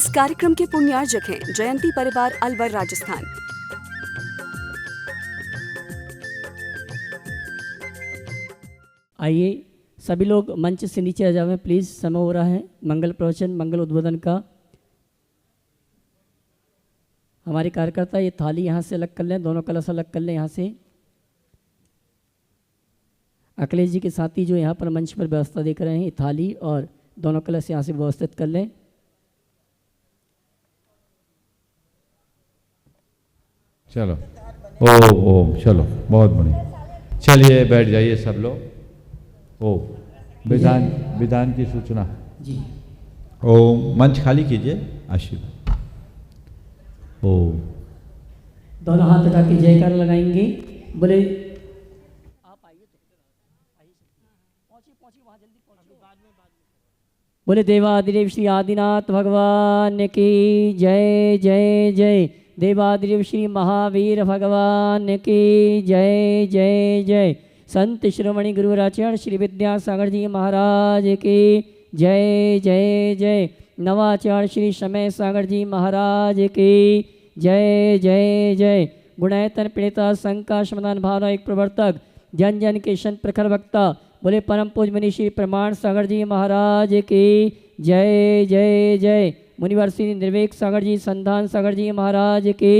कार्यक्रम के पुण्यार्जक हैं जयंती परिवार अलवर राजस्थान। आइए सभी लोग मंच से नीचे आ जाएं प्लीज़, समय हो रहा है मंगल प्रवचन मंगल उद्बोधन का। हमारे कार्यकर्ता ये थाली यहाँ से अलग कर लें, दोनों कलश अलग कर लें यहाँ से। अखिलेश जी के साथी जो यहाँ पर मंच पर व्यवस्था देख रहे हैं, ये थाली और दोनों कलश यहाँ से व्यवस्थित कर लें। चलो ओम चलो, बहुत बढ़िया। चलिए बैठ जाइए सब लोग। ओ विधान की सूचना जी। ओम मंच खाली कीजिए। आशीर्वाद। ओम दोनों हाथ उठा के जयकार लगाएंगे। बोले आप आइए बोले देवादिदेव श्री आदिनाथ भगवान की जय जय जय। देवादिदेव श्री महावीर भगवान की जय जय जय। संत शिरोमणि गुरुराचरण श्री विद्यासागर जी महाराज की जय जय जय। नवाचार्य श्री समय सागर जी महाराज की जय जय जय। गुणायतन पीड़िता शंका समाधान भावना एक प्रवर्तक जन जन के संत प्रखर वक्ता बोले परम पूज मुनि श्री प्रमाण सागर जी महाराज की जय जय जय। मुनिवर श्री निर्वेक सागर जी संधान सागर जी महाराज की।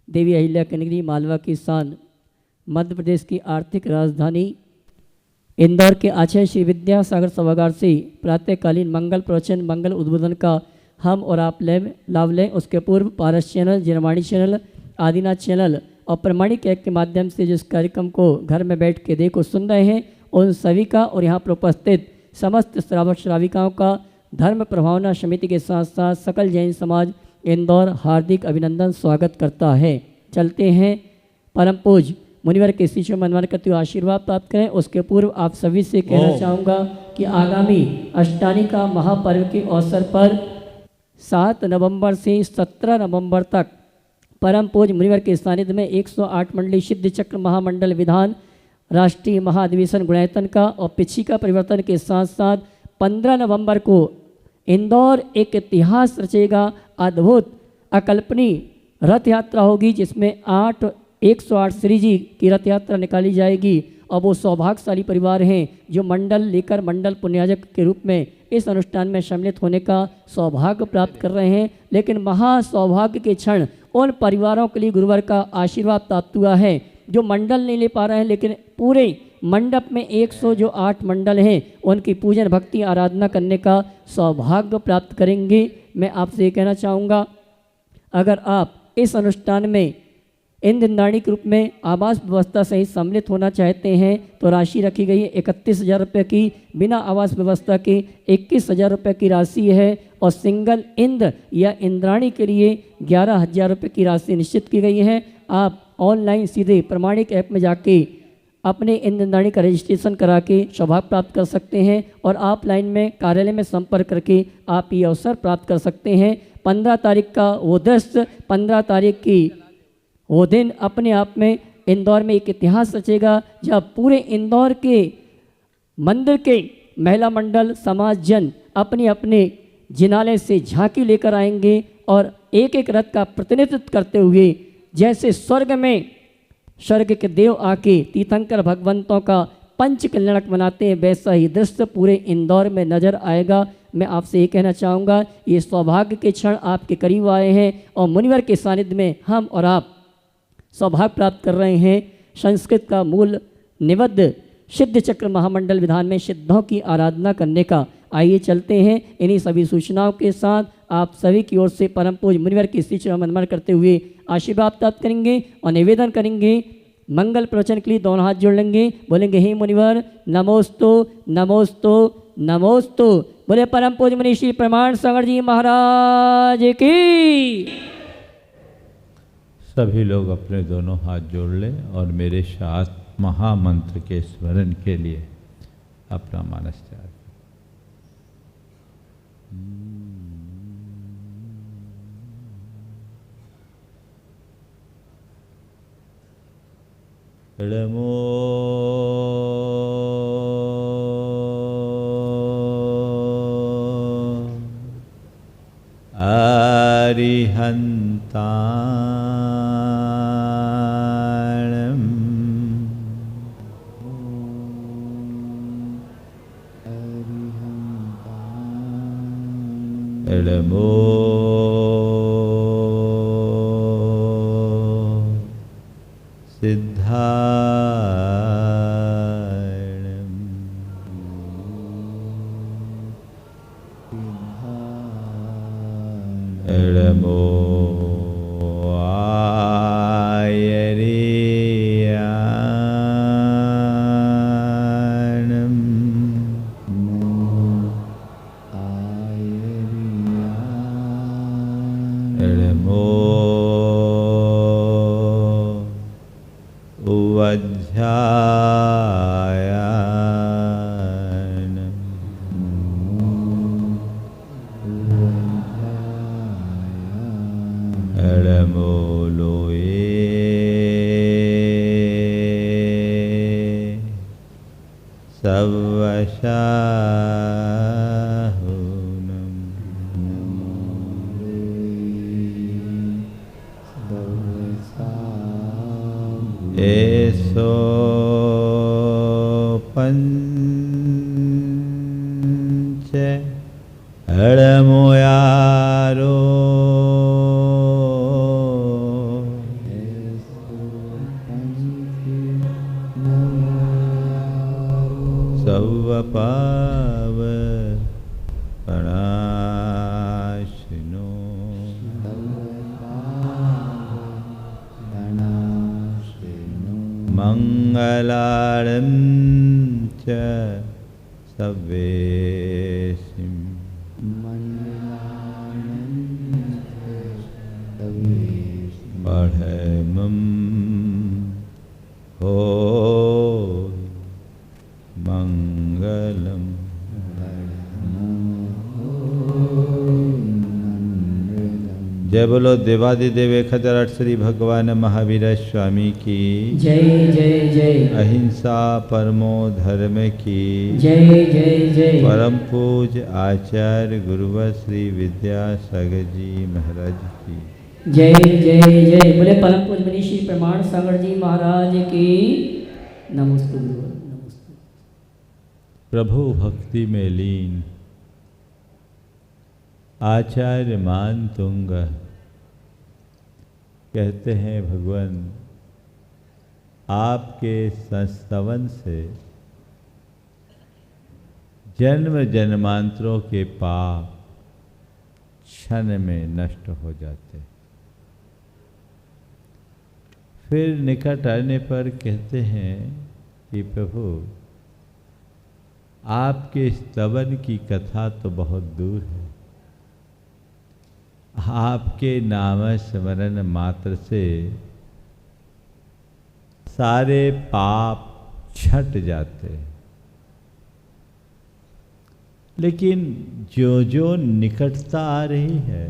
देवी अहिल्या की नगरी मालवा की शान, मध्य प्रदेश की आर्थिक राजधानी इंदौर के आचार्य श्री विद्यासागर सभागार से प्रातःकालीन मंगल प्रवचन मंगल उद्बोधन का हम और आप लाभ लें। उसके पूर्व पारस चैनल, जिरमाणी चैनल, आदिनाथ चैनल और प्रमाणिक ऐप के माध्यम से जिस कार्यक्रम को घर में बैठ के देखो सुन रहे हैं, उन सभी का और यहाँ पर उपस्थित समस्त श्रावक श्राविकाओं का धर्म प्रभावना समिति के साथ साथ सकल जैन समाज इंदौर हार्दिक अभिनंदन स्वागत करता है। चलते हैं परम पूज मुनिवर के शिष्य मनमान करते हुए आशीर्वाद प्राप्त करें। उसके पूर्व आप सभी से कहना चाहूँगा कि आगामी अष्टानी का महापर्व के अवसर पर 7 नवंबर से 17 नवंबर तक परम पूज मुनिवर के सानिध्य में 108 मंडली सिद्ध चक्र महामंडल विधान राष्ट्रीय महाधिवेशन गुणायतन का और पिछी का परिवर्तन के साथ साथ 15 नवंबर को इंदौर एक इतिहास रचेगा। अद्भुत अकल्पनीय रथ यात्रा होगी जिसमें 108 श्री जी की रथ यात्रा निकाली जाएगी। और वो सौभाग्यशाली परिवार हैं जो मंडल लेकर मंडल पुण्याजक के रूप में इस अनुष्ठान में सम्मिलित होने का सौभाग्य प्राप्त कर रहे हैं। लेकिन महा सौभाग्य के क्षण उन परिवारों के लिए गुरुवार का आशीर्वाद प्राप्त हुआ है जो मंडल नहीं ले पा रहे हैं, लेकिन पूरे मंडप में 108 मंडल हैं, उनकी पूजन भक्ति आराधना करने का सौभाग्य प्राप्त करेंगे। मैं आपसे ये कहना चाहूँगा, अगर आप इस अनुष्ठान में इंद्रदानी के रूप में आवास व्यवस्था सहित सम्मिलित होना चाहते हैं तो राशि रखी गई है 31,000 रुपये की। बिना आवास व्यवस्था के 21,000 रुपये की राशि है और सिंगल इंद्र या इंद्राणी के लिए 11,000 रुपये की राशि निश्चित की गई है। आप ऑनलाइन सीधे प्रमाणिक ऐप में जाके अपने इंद्रदानी का रजिस्ट्रेशन करा के सौभाग्य प्राप्त कर सकते हैं और ऑफलाइन में कार्यालय में संपर्क करके आप ये अवसर प्राप्त कर सकते हैं। 15 तारीख का वो दृश्य, 15 तारीख की वो दिन अपने आप में इंदौर में एक इतिहास रचेगा जब पूरे इंदौर के मंदिर के महिला मंडल समाज जन अपने अपने जिनालय से झांकी लेकर आएंगे और एक एक रथ का प्रतिनिधित्व करते हुए जैसे स्वर्ग में स्वर्ग के देव आके तीर्थंकर भगवंतों का पंच कल्याणक बनाते हैं, वैसा ही दृश्य पूरे इंदौर में नजर आएगा। मैं आपसे ये कहना चाहूँगा, ये सौभाग्य के क्षण आपके करीब आए हैं और मुनिवर के सानिध्य में हम और आप सौभाग्य प्राप्त कर रहे हैं। संस्कृत का मूल निबद्ध सिद्ध चक्र महामंडल विधान में सिद्धों की आराधना करने का। आइए चलते हैं इन्हीं सभी सूचनाओं के साथ आप सभी की ओर से परम पूज मुनिवर की शिष्य मनमान करते हुए आशीर्वाद प्राप्त करेंगे और निवेदन करेंगे। मंगल प्रवचन के लिए दोनों हाथ जोड़ लेंगे, बोलेंगे हे मुनिवर नमोस्तु नमोस्तु नमोस्तु। बोले परम पूज मुनि श्री प्रमाण सागर जी महाराज की। सभी लोग अपने दोनों हाथ जोड़ लें और मेरे साथ महामंत्र के स्मरण के लिए अपना मानस तैयार नमो ताणम् एडमो सिद्धाणम् एडमो एसो पंच हड़मोयारो सवपाव प्रणाशिनो मंगलारं च सवेशिं पढ़मं हो मंगलम। जय बोलो देवादिदेव खजराट श्री भगवान महावीर स्वामी की जय जय जय। अहिंसा परमो धर्म की जय जय जय। परम पूज आचार्य गुरुवर श्री विद्यासागर जी महाराज की जय जय जय। बोले परम पूज मनीषी प्रमाण सागर जी महाराज की नमस्ते गुरुवर नमस्ते। प्रभु भक्ति में लीन आचार्य मान तुंग कहते हैं भगवान आपके संस्तवन से जन्म जन्मांतरों के पाप क्षण में नष्ट हो जाते, फिर निकट आने पर कहते हैं कि प्रभु आपके स्तवन की कथा तो बहुत दूर है, आपके नाम स्मरण मात्र से सारे पाप छट जाते, लेकिन जो जो निकटता आ रही है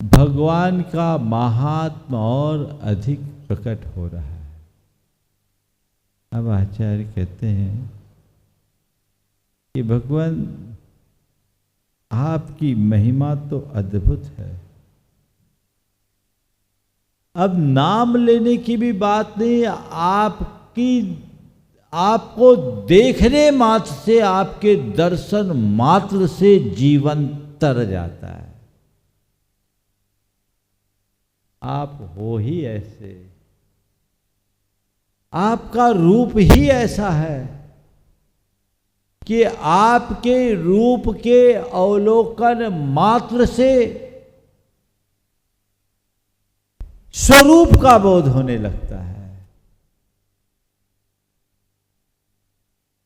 भगवान का महात्मा और अधिक प्रकट हो रहा है। अब आचार्य कहते हैं कि भगवान आपकी महिमा तो अद्भुत है। अब नाम लेने की भी बात नहीं, आपको देखने मात्र से, आपके दर्शन मात्र से जीवन तर जाता है। आप हो ही ऐसे, आपका रूप ही ऐसा है कि आपके रूप के अवलोकन मात्र से स्वरूप का बोध होने लगता है।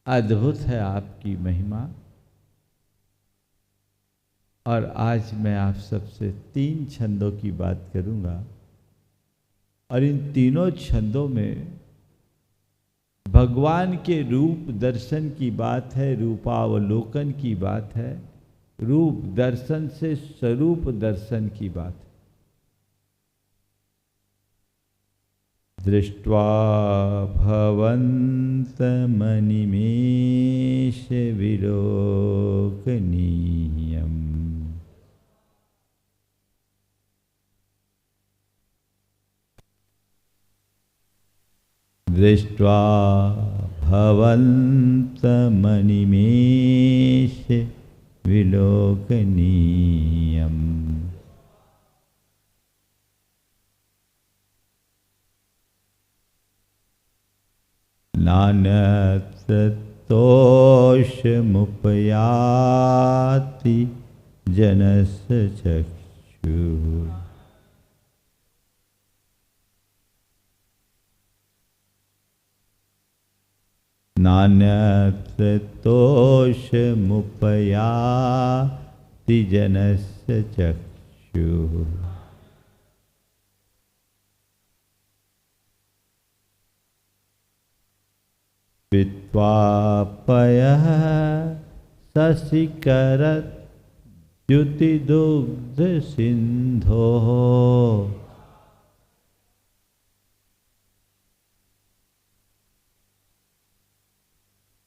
अद्भुत है आपकी महिमा। और आज मैं आप सबसे 3 छंदों की बात करूंगा और इन तीनों छंदों में भगवान के रूप दर्शन की बात है, रूपावलोकन की बात है, रूप दर्शन से स्वरूप दर्शन की बात है। दृष्ट्वा भवन्तमनिमेषविलोकनीयम् दृष्ट्वा भवन्तमनिमेषविलोकनीयम् नान्यत्र तोषमुपयाति जनस्य चक्षुः नान्यत्र तोषमुपयाति जनस्य चक्षुः वित्वापयः शशिकरद्युतिदुग्धसिन्धोः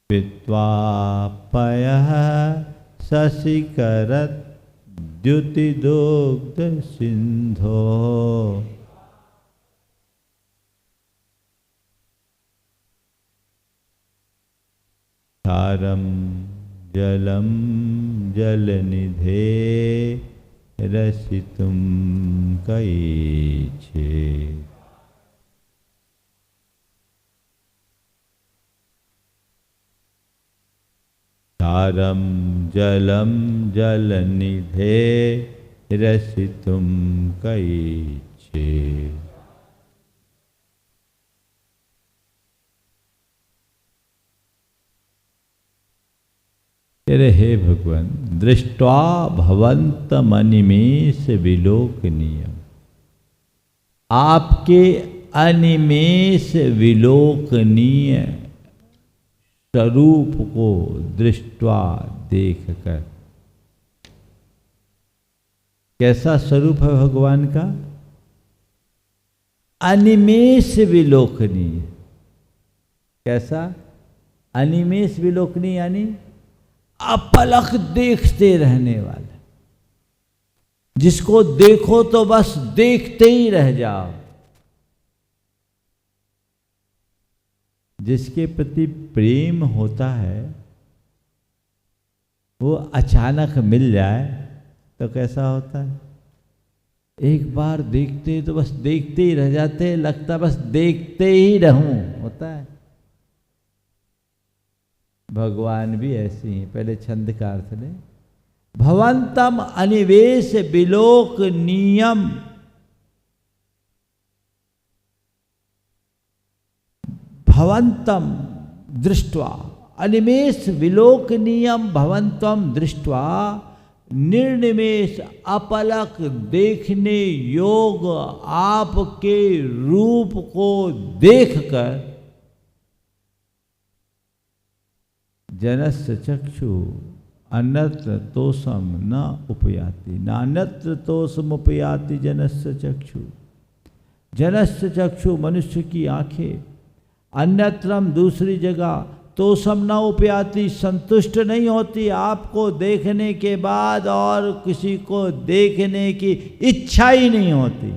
वित्वापयः शशिकरद्युतिदुग्धसिन्धोः क्षारं जलं जलनिधे रसितुं कैचे क्षारं जलं जलनिधे रसितुं कैचे तेरे हे भगवान दृष्ट्वा भवन्तमनिमेष विलोकनीयम आपके अनिमेष विलोकनीय स्वरूप को दृष्ट्वा देखकर कैसा स्वरूप है भगवान का अनिमेष विलोकनीय कैसा अनिमेष विलोकनीय यानी अपलक देखते रहने वाला जिसको देखो तो बस देखते ही रह जाओ जिसके प्रति प्रेम होता है वो अचानक मिल जाए तो कैसा होता है एक बार देखते तो बस देखते ही रह जाते लगता बस देखते ही रहूं होता है भगवान भी ऐसे ही पहले छंद का अर्थ ले भवंतम अनिवेश विलोक नियम भवंतम दृष्ट्वा अनिमेष विलोक नियम भवंतम दृष्ट्वा निर्निमेष अपलक देखने योग आपके रूप को देखकर जनस्य चक्षु अन्यत्र तोषम न उपयाति नान्यत्र तोषम उपयाति जनस्य चक्षु जनस्य चक्षु मनुष्य की आंखें अन्यत्रम दूसरी जगह तोषम न उपयाति संतुष्ट नहीं होती आपको देखने के बाद और किसी को देखने की इच्छा ही नहीं होती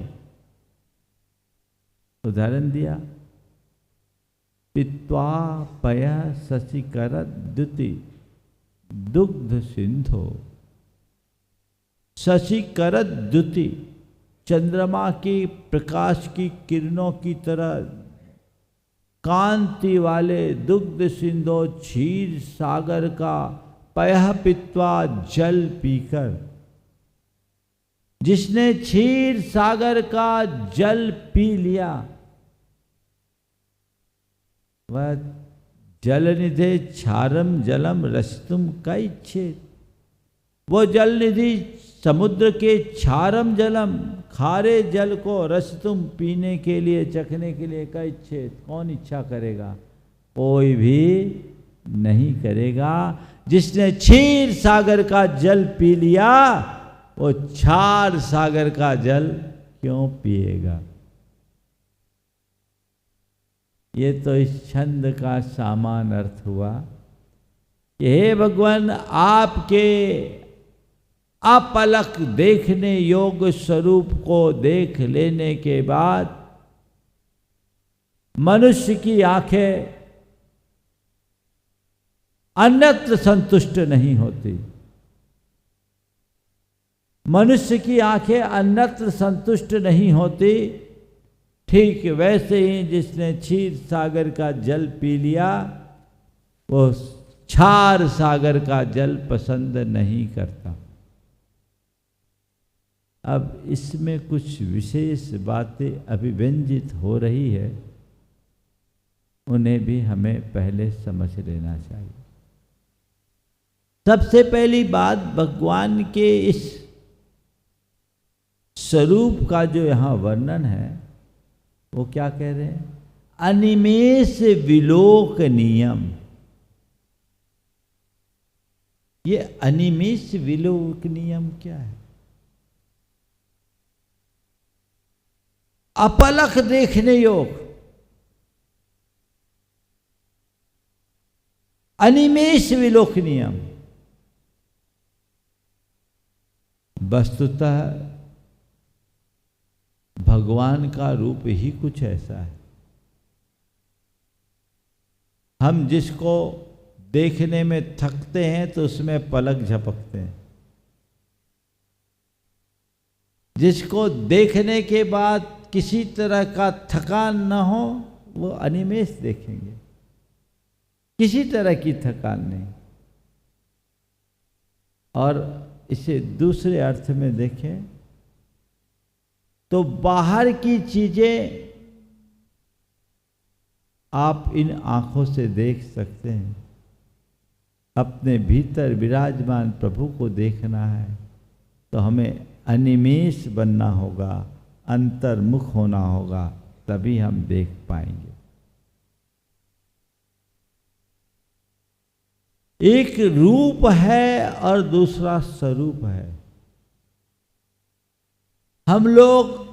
उदाहरण दिया पित्वापय शशिकरद्युति दुग्ध सिंधो शशिकरद्युति चंद्रमा की प्रकाश की किरणों की तरह कांति वाले दुग्ध सिंधो क्षीर सागर का पयः पित्वा जल पीकर जिसने क्षीर सागर का जल पी लिया वह जलनिधे क्षारम जलम रसितुम कैच्छेद वो जलनिधि समुद्र के क्षारम जलम खारे जल को रसितुम पीने के लिए चखने के लिए कैच्छेद कौन इच्छा करेगा कोई भी नहीं करेगा जिसने क्षीर सागर का जल पी लिया वो क्षार सागर का जल क्यों पिएगा ये तो इस छंद का सामान्य अर्थ हुआ कि हे भगवान, आपके अपलक देखने योग्य स्वरूप को देख लेने के बाद मनुष्य की आंखें अन्यत्र संतुष्ट नहीं होती। मनुष्य की आंखें अन्यत्र संतुष्ट नहीं होती। ठीक वैसे ही जिसने क्षीर सागर का जल पी लिया, वो क्षार सागर का जल पसंद नहीं करता। अब इसमें कुछ विशेष बातें अभिव्यंजित हो रही है, उन्हें भी हमें पहले समझ लेना चाहिए। सबसे पहली बात, भगवान के इस स्वरूप का जो यहां वर्णन है, वो क्या कह रहे हैं? अनिमेष विलोकनीयम। ये अनिमेष विलोकनीयम क्या है? अपलक देखने योग, अनिमेष विलोकनीयम। वस्तुतः भगवान का रूप ही कुछ ऐसा है। हम जिसको देखने में थकते हैं तो उसमें पलक झपकते हैं, जिसको देखने के बाद किसी तरह का थकान न हो वो अनिमेष देखेंगे, किसी तरह की थकान नहीं। और इसे दूसरे अर्थ में देखें तो बाहर की चीजें आप इन आंखों से देख सकते हैं। अपने भीतर विराजमान प्रभु को देखना है तो हमें अनिमेष बनना होगा, अंतर्मुख होना होगा, तभी हम देख पाएंगे। एक रूप है और दूसरा स्वरूप है। हम लोग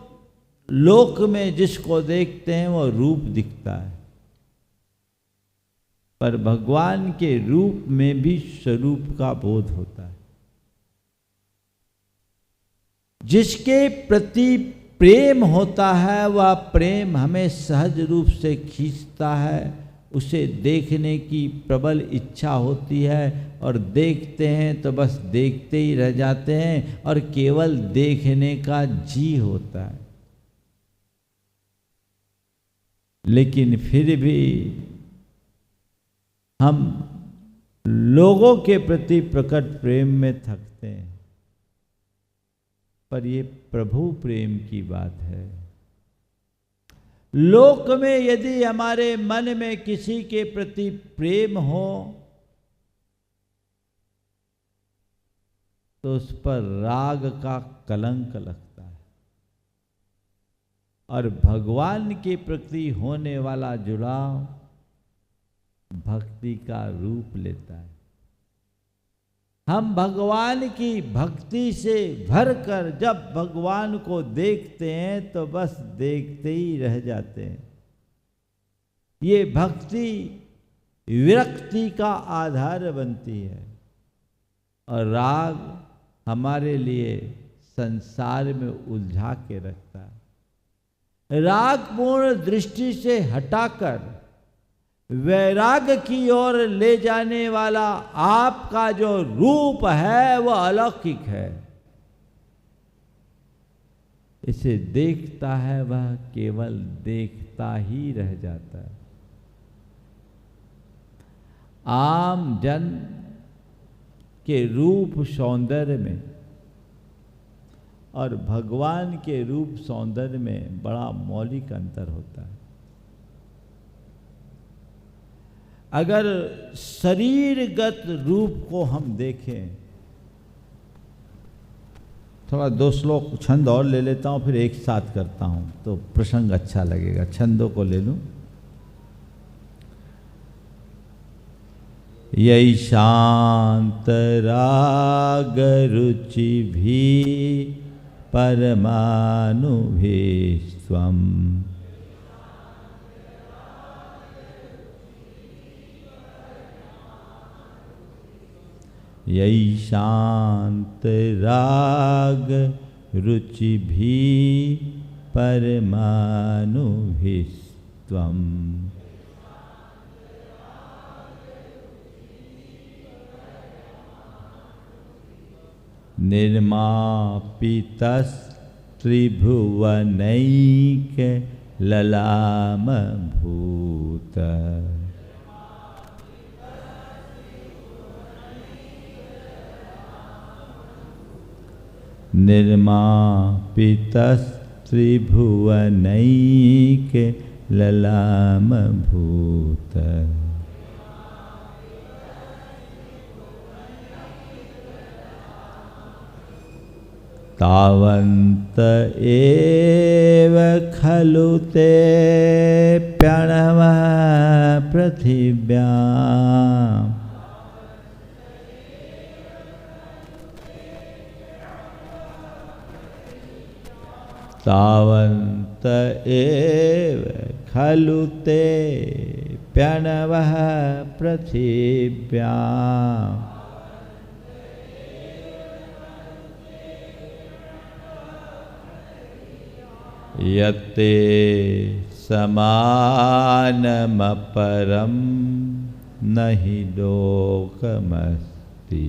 लोक में जिसको देखते हैं वो रूप दिखता है, पर भगवान के रूप में भी स्वरूप का बोध होता है। जिसके प्रति प्रेम होता है वह प्रेम हमें सहज रूप से खींचता है, उसे देखने की प्रबल इच्छा होती है और देखते हैं तो बस देखते ही रह जाते हैं और केवल देखने का जी होता है। लेकिन फिर भी हम लोगों के प्रति प्रकट प्रेम में थकते हैं, पर ये प्रभु प्रेम की बात है। लोक में यदि हमारे मन में किसी के प्रति प्रेम हो तो उस पर राग का कलंक लगता है, और भगवान के प्रति होने वाला जुड़ाव भक्ति का रूप लेता है। हम भगवान की भक्ति से भरकर जब भगवान को देखते हैं तो बस देखते ही रह जाते हैं। ये भक्ति विरक्ति का आधार बनती है, और राग हमारे लिए संसार में उलझा के रखता है। रागपूर्ण दृष्टि से हटाकर वैराग्य की ओर ले जाने वाला आपका जो रूप है वह अलौकिक है। इसे देखता है वह केवल देखता ही रह जाता है। आम जन के रूप सौंदर्य में और भगवान के रूप सौंदर्य में बड़ा मौलिक अंतर होता है। अगर शरीरगत रूप को हम देखें, थोड़ा 2 श्लोक छंद और ले लेता हूं, फिर एक साथ करता हूं तो प्रसंग अच्छा लगेगा। छंदों को ले लूं। यही शांत राग रुचि भी परमानुभि स्वम यही शांत राग रुचि भी परमाणुभिस्त्वम् निर्मापितस्त्रिभुवनैक ललामभूत निर्मापितस्त्रिभुवनैक ललामभूत तावन्त एव खलु ते प्रणवः पृथिव्याम् तावन्त एव खलु ते प्रणवः पृथिव्याम् यत्ते समानमपरं नहि लोकमस्ति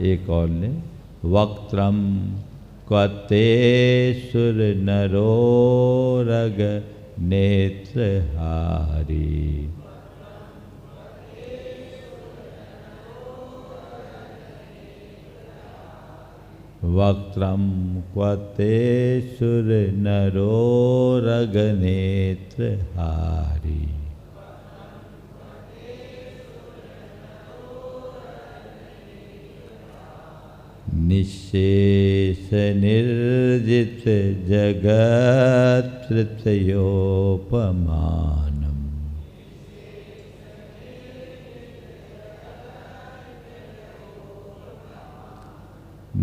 एक और ने वक्त्रम क्वते सुर नरोरग नेत्रहारी वक्त्रम क्वते सुर नरोरग नेत्रहारी निःशेष निर्जित जगत् तृतीयोपमानम्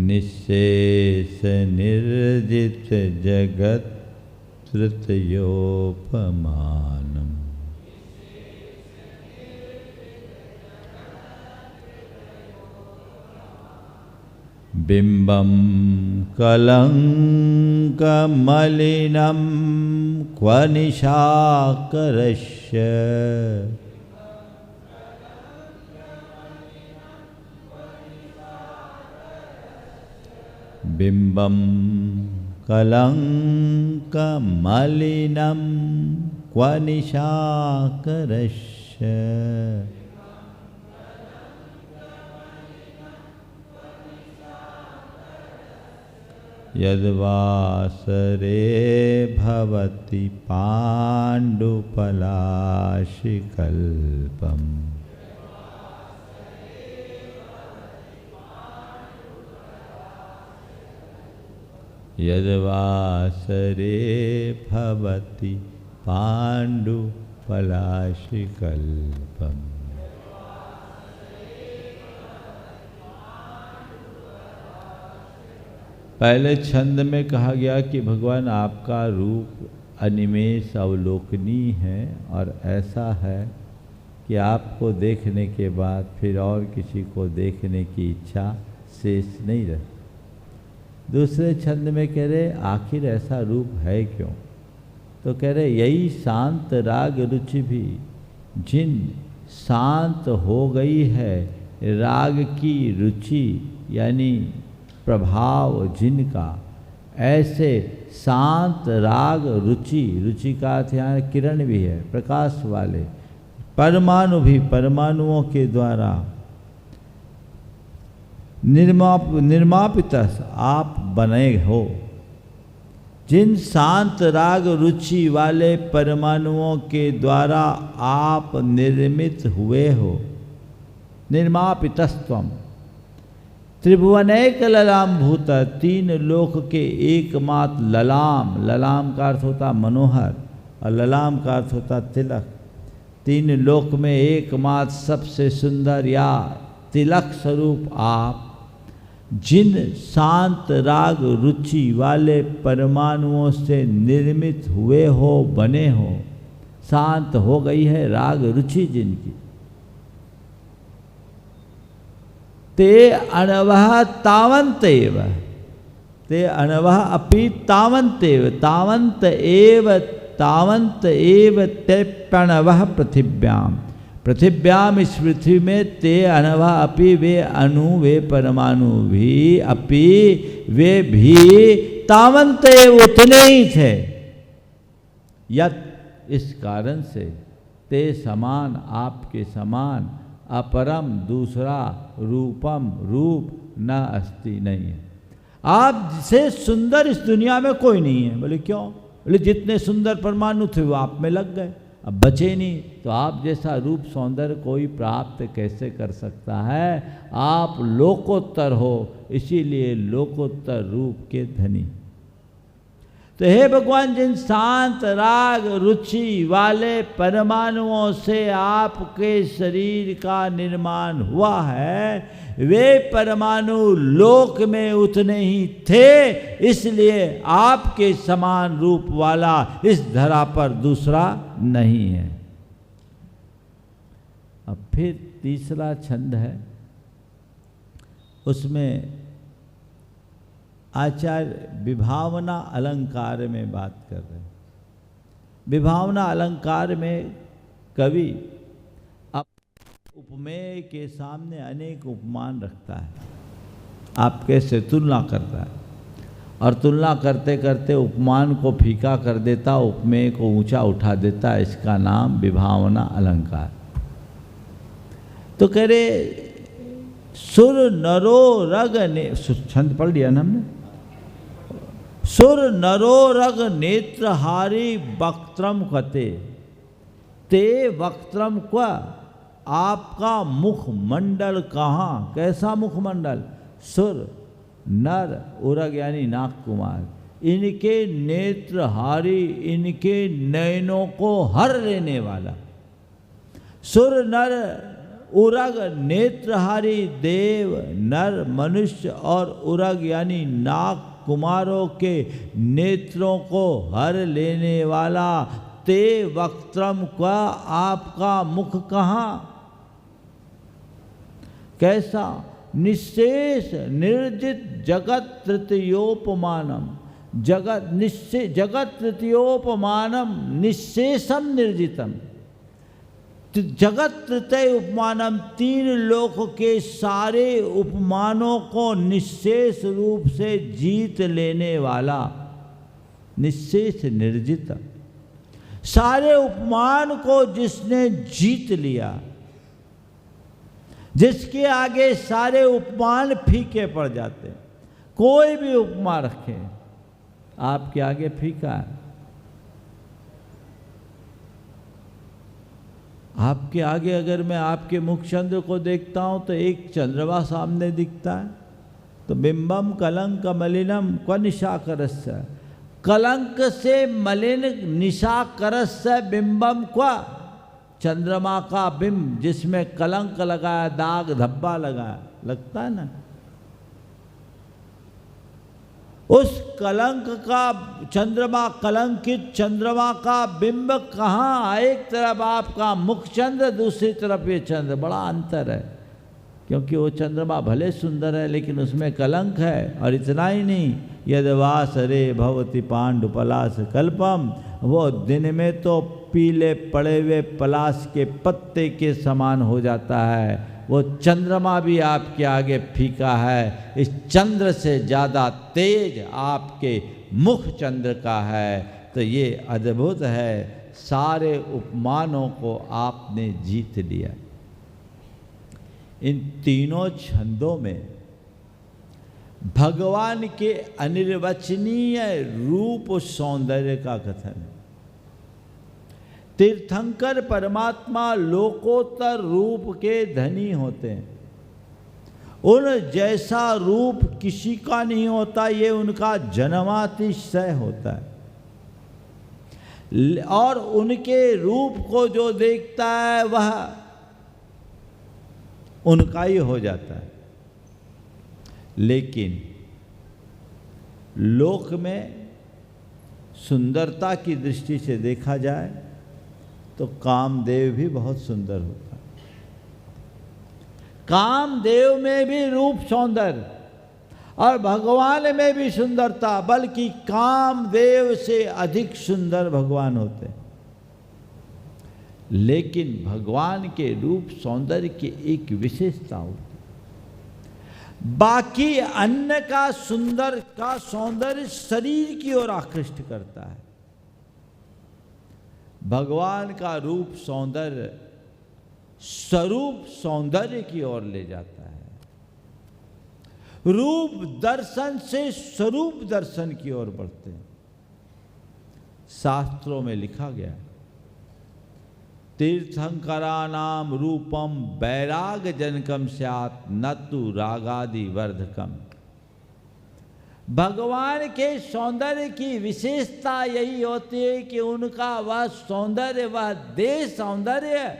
निःशेष निर्जित जगत् तृतीयोपमानम् बिंबं कलंकमलिनं क्व निशाकरस्य बिंबं कलंकमलिनं क्व निशाकरस्य यद्वासरे भवति पाण्डुपलाशिकल्पम् यद्वासरे भवति पाण्डुपलाशिकल्पम् पहले छंद में कहा गया कि भगवान आपका रूप अनिमेष अवलोकनीय है और ऐसा है कि आपको देखने के बाद फिर और किसी को देखने की इच्छा शेष नहीं रहती। दूसरे छंद में कह रहे आखिर ऐसा रूप है क्यों? तो कह रहे यही शांत राग रुचि भी जिन शांत हो गई है राग की रुचि यानी प्रभाव जिनका ऐसे शांत राग रुचि रुचि का अर्थ यहाँ किरण भी है प्रकाश वाले परमाणु भी परमाणुओं के द्वारा निर्मापित आप बने हो। जिन शांत राग रुचि वाले परमाणुओं के द्वारा आप निर्मित हुए हो निर्मापितस्त्वम् त्रिभुवनैक ललाम भूत तीन लोक के एकमात्र ललाम ललाम का अर्थ होता मनोहर और ललाम का अर्थ होता तिलक। तीन लोक में एकमात्र सबसे सुंदर या तिलक स्वरूप आप जिन शांत राग रुचि वाले परमाणुओं से निर्मित हुए हो बने हो शांत हो गई है राग रुचि जिनकी। ते अणवः तावन्तेव, ते अणवः अपि तावन्तेव, तावन्त एव ते प्रणवः पृथिव्याम, पृथिव्याम इस पृथ्वी में ते अणवः अपि, वे अणु वे परमाणु भी, अपि वे भी तावन्त एव उतने ही थे। यत इस कारण से ते समान आपके समान, अपरम दूसरा, रूपम रूप न अस्ति नहीं है। आप से सुंदर इस दुनिया में कोई नहीं है। बोले क्यों? बोले जितने सुंदर परमाणु थे वो आप में लग गए, अब बचे नहीं, तो आप जैसा रूप सौंदर्य कोई प्राप्त कैसे कर सकता है? आप लोकोत्तर हो, इसीलिए लोकोत्तर रूप के धनी। तो हे भगवान, जिन शांत राग रुचि वाले परमाणुओं से आपके शरीर का निर्माण हुआ है, वे परमाणु लोक में उतने ही थे, इसलिए आपके समान रूप वाला इस धरा पर दूसरा नहीं है। अब फिर तीसरा छंद है, उसमें आचार्य विभावना अलंकार में बात कर रहे हैं। विभावना अलंकार में कवि उपमेय के सामने अनेक उपमान रखता है, आप कैसे तुलना करता है, और तुलना करते करते उपमान को फीका कर देता, उपमेय को ऊंचा उठा देता। इसका नाम विभावना अलंकार। तो कह रहे सुर नरो रग ने, छंद पढ़ लिया ना हमने, सुर नरो रग नेत्रहारी वक्त्रम कते, ते वक्त्रम क्वा, आपका मुखमंडल कहाँ, कैसा मुखमंडल? सुर नर उरग यानी नाग कुमार, इनके नेत्रहारी, इनके नयनों को हर लेने वाला। सुर नर उरग नेत्रहारी देव नर मनुष्य, और उरग यानी नाग कुमारों के नेत्रों को हर लेने वाला। ते वक्त्रम का, आपका मुख कहाँ, कैसा? निशेष निर्जित जगत तृतीयोपमानम, जगत निश्चय, जगत तृतीयोपमानम निशेषम निर्जितम, जगत तृतीय उपमानम, तीन लोक के सारे उपमानों को निशेष रूप से जीत लेने वाला। निशेष निर्जित, सारे उपमान को जिसने जीत लिया, जिसके आगे सारे उपमान फीके पड़ जाते। कोई भी उपमा रखे आपके आगे फीका है। आपके आगे अगर मैं आपके मुख चंद्र को देखता हूं तो एक चंद्रमा सामने दिखता है, तो बिंबम कलंक मलिनम क्व निशाकरस्य, कलंक से मलिन निशाकरस्य बिंबम क्व, चंद्रमा का बिंब जिसमें कलंक लगाया, दाग धब्बा लगाया, लगता है ना, उस कलंक का चंद्रमा, कलंकित चंद्रमा का बिंब कहाँ? एक तरफ आपका मुख चंद्र, दूसरी तरफ ये चंद्र, बड़ा अंतर है। क्योंकि वो चंद्रमा भले सुंदर है लेकिन उसमें कलंक है। और इतना ही नहीं, यदवास रे भवति पांडु पलाश कल्पम, वो दिन में तो पीले पड़े हुए पलाश के पत्ते के समान हो जाता है। वो चंद्रमा भी आपके आगे फीका है। इस चंद्र से ज़्यादा तेज आपके मुख चंद्र का है। तो ये अद्भुत है, सारे उपमानों को आपने जीत लिया। इन तीनों छंदों में भगवान के अनिर्वचनीय रूप सौंदर्य का कथन है। तीर्थंकर परमात्मा लोकोत्तर रूप के धनी होते हैं। उन जैसा रूप किसी का नहीं होता, ये उनका जन्मातिशय होता है। और उनके रूप को जो देखता है वह उनका ही हो जाता है। लेकिन लोक में सुंदरता की दृष्टि से देखा जाए तो कामदेव भी बहुत सुंदर होता है। कामदेव में भी रूप सौंदर्य और भगवान में भी सुंदरता, बल्कि कामदेव से अधिक सुंदर भगवान होते हैं। लेकिन भगवान के रूप सौंदर्य की एक विशेषता होती है। बाकी अन्य का सौंदर्य शरीर की ओर आकृष्ट करता है, भगवान का रूप सौंदर्य स्वरूप सौंदर्य की ओर ले जाता है। रूप दर्शन से स्वरूप दर्शन की ओर बढ़ते हैं। शास्त्रों में लिखा गया, तीर्थंकराणाम रूपम वैराग जनकम स्यात् न तु रागादि वर्धकम। भगवान के सौंदर्य की विशेषता यही होती है कि उनका वह सौंदर्य, वह देह सौंदर्य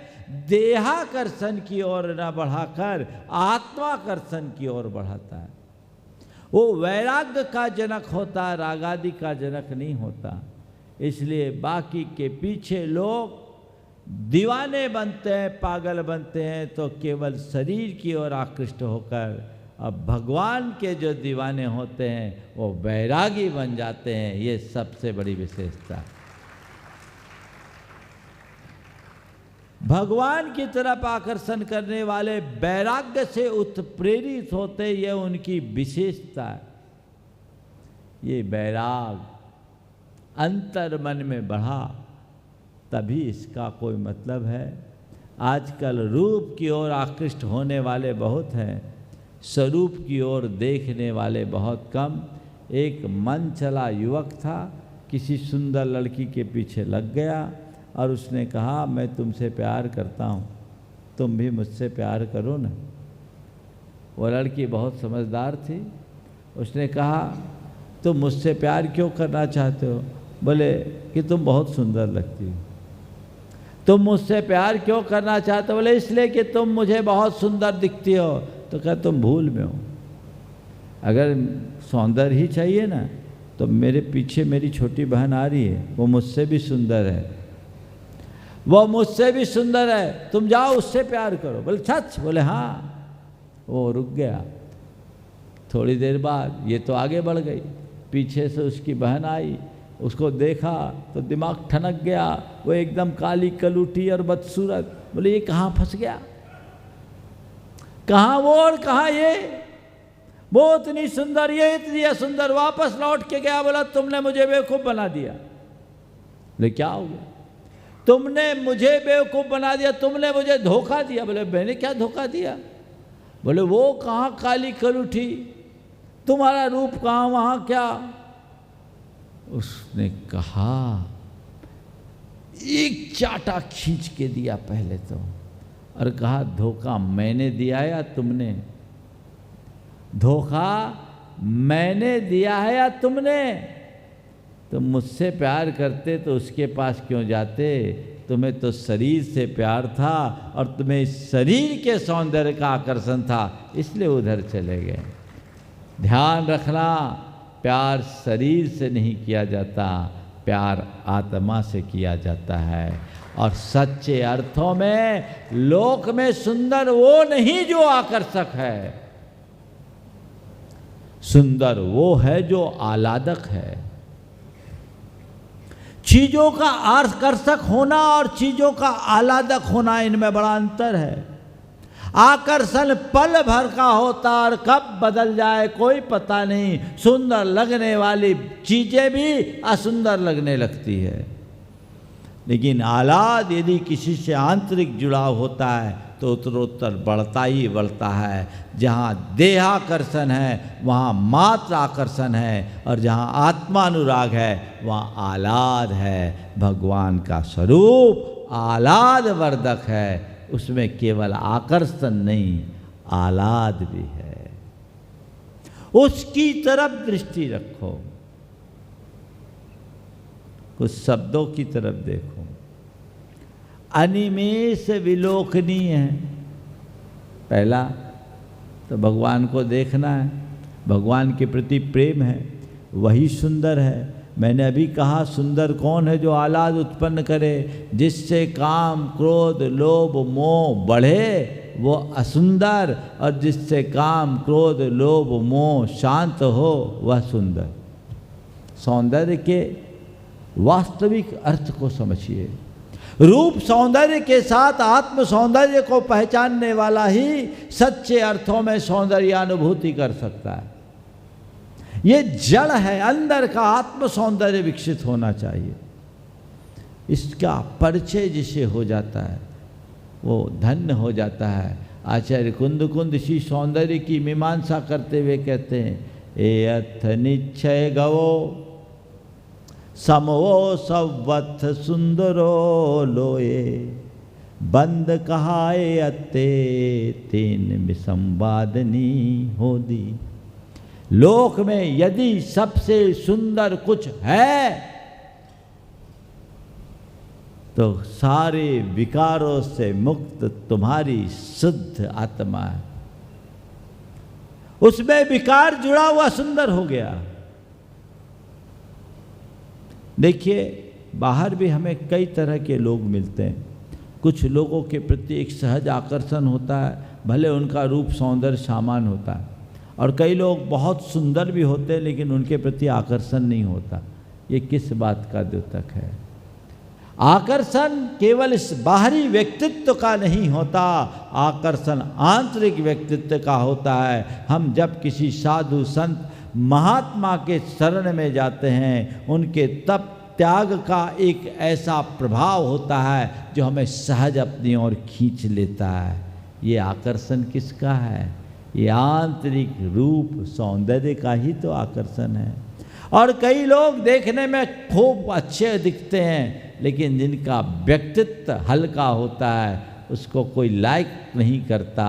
देहाकर्षण की ओर न बढ़ाकर आत्माकर्षण की ओर बढ़ाता है। वो वैराग्य का जनक होता, रागादि का जनक नहीं होता। इसलिए बाकी के पीछे लोग दीवाने बनते हैं, पागल बनते हैं, तो केवल शरीर की ओर आकृष्ट होकर, अब भगवान के जो दीवाने होते हैं वो वैरागी बन जाते हैं। ये सबसे बड़ी विशेषता है। भगवान की तरफ आकर्षण करने वाले वैराग्य से उत्प्रेरित होते, ये उनकी विशेषता है। ये वैराग अंतर मन में बढ़ा तभी इसका कोई मतलब है। आजकल रूप की ओर आकृष्ट होने वाले बहुत हैं, स्वरूप की ओर देखने वाले बहुत कम। एक मन चला युवक था, किसी सुंदर लड़की के पीछे लग गया और उसने कहा, मैं तुमसे प्यार करता हूँ, तुम भी मुझसे प्यार करो ना। वो लड़की बहुत समझदार थी। उसने कहा, तुम मुझसे प्यार क्यों करना चाहते हो? बोले कि तुम बहुत सुंदर लगती हो। तुम मुझसे प्यार क्यों करना चाहते हो? बोले इसलिए कि तुम मुझे बहुत सुंदर दिखती हो। तो कहा, तुम भूल में हो। अगर सौंदर्य ही चाहिए ना, तो मेरे पीछे मेरी छोटी बहन आ रही है, वो मुझसे भी सुंदर है, वो मुझसे भी सुंदर है, तुम जाओ उससे प्यार करो। बोले सच? बोले हाँ। वो रुक गया। थोड़ी देर बाद ये तो आगे बढ़ गई, पीछे से उसकी बहन आई, उसको देखा तो दिमाग ठनक गया। वो एकदम काली कलूटी और बदसूरत। बोले ये कहाँ फंस गया? कहाँ वो और कहाँ ये? वो इतनी सुंदर, ये इतनी सुंदर। वापस लौट के गया, बोला तुमने मुझे बेवकूफ़ बना दिया। बोले क्या हो गया? तुमने मुझे बेवकूफ़ बना दिया, तुमने मुझे धोखा दिया। बोले मैंने क्या धोखा दिया? बोले वो कहाँ काली कलूठी, तुम्हारा रूप कहाँ, वहाँ क्या? उसने कहा, एक चाटा खींच के दिया पहले तो, और कहा धोखा मैंने दिया या तुमने? धोखा मैंने दिया है या तुमने? तुम मुझसे प्यार करते तो उसके पास क्यों जाते? तुम्हें तो शरीर से प्यार था और तुम्हें इस शरीर के सौंदर्य का आकर्षण था, इसलिए उधर चले गए। ध्यान रखना, प्यार शरीर से नहीं किया जाता, प्यार आत्मा से किया जाता है। और सच्चे अर्थों में लोक में सुंदर वो नहीं जो आकर्षक है, सुंदर वो है जो आह्लादक है। चीजों का आकर्षक होना और चीजों का आह्लादक होना, इनमें बड़ा अंतर है। आकर्षण पल भर का होता और कब बदल जाए कोई पता नहीं। सुंदर लगने वाली चीजें भी असुंदर लगने लगती है। लेकिन आह्लाद यदि किसी से आंतरिक जुड़ाव होता है तो उत्तरोत्तर बढ़ता ही बढ़ता है। जहाँ देहाकर्षण है वहाँ मात्र आकर्षण है, और जहाँ आत्मानुराग है वहाँ आह्लाद है। भगवान का स्वरूप आह्लाद वर्धक है, उसमें केवल आकर्षण नहीं आह्लाद भी है। उसकी तरफ दृष्टि रखो, कुछ शब्दों की तरफ देखो। अनिमेष विलोकनीय है। पहला तो भगवान को देखना है, भगवान के प्रति प्रेम है, वही सुंदर है। मैंने अभी कहा सुंदर कौन है जो आह्लाद उत्पन्न करे, जिससे काम क्रोध लोभ मोह बढ़े वो असुंदर, और जिससे काम क्रोध लोभ मोह शांत हो वह सुंदर। सौंदर्य के वास्तविक अर्थ को समझिए। रूप सौंदर्य के साथ आत्म सौंदर्य को पहचानने वाला ही सच्चे अर्थों में सौंदर्यानुभूति कर सकता है। ये जड़ है, अंदर का आत्म सौंदर्य विकसित होना चाहिए। इसका परिचय जिसे हो जाता है वो धन्य हो जाता है। आचार्य कुंद इसी सौंदर्य की मीमांसा करते हुए कहते हैं, ए अथ निश्चय गवो समवो सवथ सुंदरो लोए, बंद कहाए अते तेन विसंवादनी हो दी। लोक में यदि सबसे सुंदर कुछ है तो सारे विकारों से मुक्त तुम्हारी शुद्ध आत्मा है। उसमें विकार जुड़ा हुआ सुंदर हो गया। देखिए बाहर भी हमें कई तरह के लोग मिलते हैं। कुछ लोगों के प्रति एक सहज आकर्षण होता है, भले उनका रूप सौंदर्य सामान्य होता है, और कई लोग बहुत सुंदर भी होते हैं लेकिन उनके प्रति आकर्षण नहीं होता। ये किस बात का द्योतक है? आकर्षण केवल इस बाहरी व्यक्तित्व का नहीं होता, आकर्षण आंतरिक व्यक्तित्व का होता है। हम जब किसी साधु संत महात्मा के शरण में जाते हैं, उनके तप त्याग का एक ऐसा प्रभाव होता है जो हमें सहज अपनी ओर खींच लेता है। ये आकर्षण किसका है? ये आंतरिक रूप सौंदर्य का ही तो आकर्षण है। और कई लोग देखने में खूब अच्छे दिखते हैं लेकिन जिनका व्यक्तित्व हल्का होता है उसको कोई लाइक नहीं करता।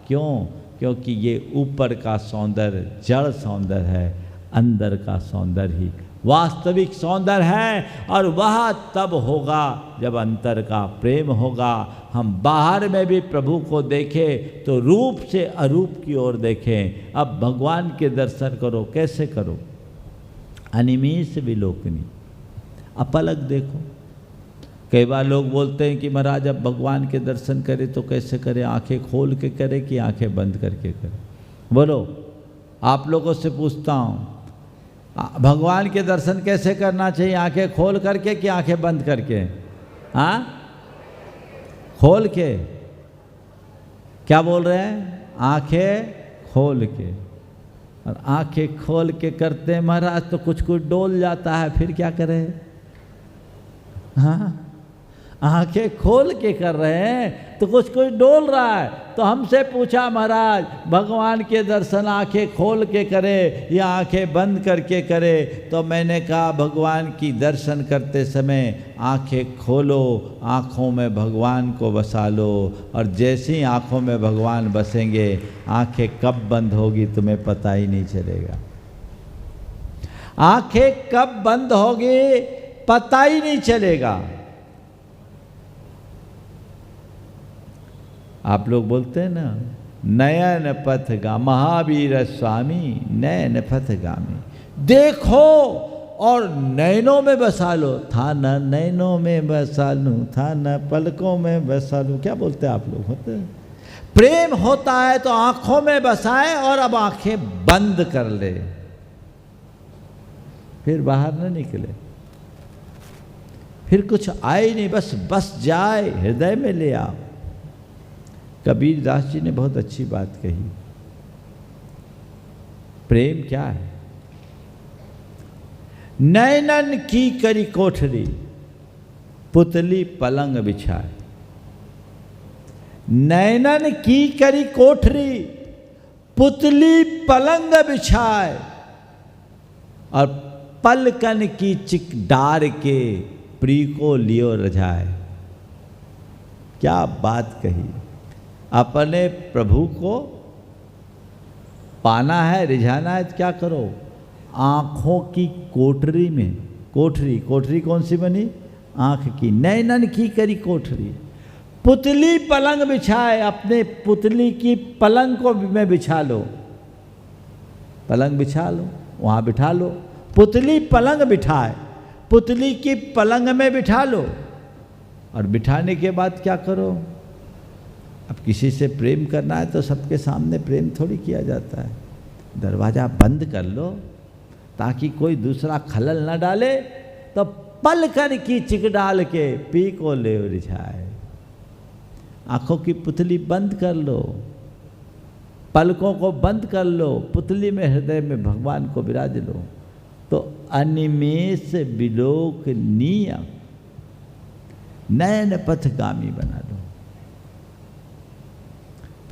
क्यों? क्योंकि ये ऊपर का सौंदर्य जड़ सौंदर्य है, अंदर का सौंदर्य ही वास्तविक सौंदर्य है। और वह तब होगा जब अंतर का प्रेम होगा। हम बाहर में भी प्रभु को देखें तो रूप से अरूप की ओर देखें। अब भगवान के दर्शन करो, कैसे करो? अनिमेष विलोकनी, अपलक देखो। कई बार लोग बोलते हैं कि महाराज अब भगवान के दर्शन करें तो कैसे करें? आंखें खोल के करें कि आंखें बंद करके करें? बोलो, आप लोगों से पूछता हूँ, भगवान के दर्शन कैसे करना चाहिए? आंखें खोल करके कि आंखें बंद करके? हाँ, खोल के। क्या बोल रहे हैं? आंखें खोल के। और आंखें खोल के करते हैं महाराज तो कुछ कुछ डोल जाता है, फिर क्या करें? हाँ, आंखें खोल के कर रहे हैं तो कुछ कुछ डोल रहा है। तो हमसे पूछा महाराज भगवान के दर्शन आंखें खोल के करे या आंखें बंद करके करे? तो मैंने कहा भगवान की दर्शन करते समय आंखें खोलो, आँखों में भगवान को बसा लो, और जैसे ही आँखों में भगवान बसेंगे आंखें कब बंद होगी तुम्हें पता ही नहीं चलेगा। आंखें कब बंद होगी पता ही नहीं चलेगा। आप लोग बोलते हैं ना, नयन पथगा महावीर स्वामी नयन पथगामी। देखो और नयनों में बसा लो। था न नयनों में बसा लूं, था न पलकों में बसा लूं। क्या बोलते हैं आप लोग? होते हैं प्रेम होता है तो आंखों में बसाए और अब आंखें बंद कर ले, फिर बाहर न निकले, फिर कुछ आए नहीं, बस जाए, हृदय में ले आओ। कबीर दास जी ने बहुत अच्छी बात कही। प्रेम क्या है? नैनन की करी कोठरी पुतली पलंग बिछाए। नैनन की करी कोठरी पुतली पलंग बिछाए, और पलकन की चिक डार के प्री को लियो रजाए। क्या बात कही! अपने प्रभु को पाना है, रिझाना है तो क्या करो? आँखों की कोठरी में, कोठरी कौन सी बनी? आँख की। नैनन की करी कोठरी पुतली पलंग बिछाए। अपने पुतली की पलंग को में बिछा लो, पलंग बिछा लो, वहाँ बिठा लो, पुतली पलंग बिठाए, पुतली की पलंग में बिठा लो, और बिठाने के बाद क्या करो? अब किसी से प्रेम करना है तो सबके सामने प्रेम थोड़ी किया जाता है। दरवाज़ा बंद कर लो ताकि कोई दूसरा खलल न डाले, तो पलकर की चिक डाल के पी को ले रिझाए। आंखों की पुतली बंद कर लो, पलकों को बंद कर लो, पुतली में हृदय में भगवान को विराज लो, तो अनिमेष विलोक नियम नयन पथगामी बना लो।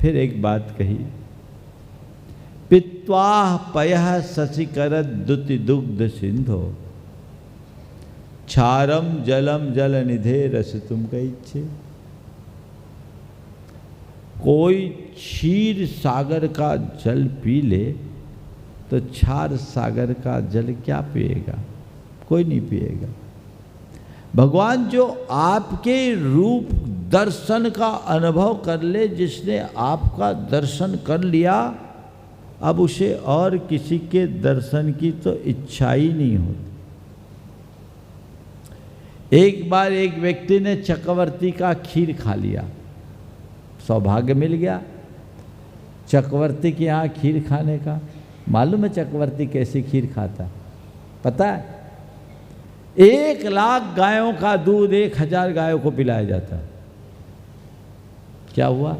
फिर एक बात कही, पित्वा पयः शशिकर दुति दुग्ध सिंधो क्षारम जलम जल निधे रस तुम कहिच्छे। कोई क्षीर सागर का जल पी ले तो क्षार सागर का जल क्या पिएगा? कोई नहीं पिएगा। भगवान जो आपके रूप दर्शन का अनुभव कर ले, जिसने आपका दर्शन कर लिया, अब उसे और किसी के दर्शन की तो इच्छा ही नहीं होती। एक बार एक व्यक्ति ने चक्रवर्ती का खीर खा लिया, सौभाग्य मिल गया चक्रवर्ती के यहाँ खीर खाने का। मालूम है चक्रवर्ती कैसी खीर खाता? पता है? 1,00,000 गायों का दूध 1,000 गायों को पिलाया जाता है। क्या हुआ?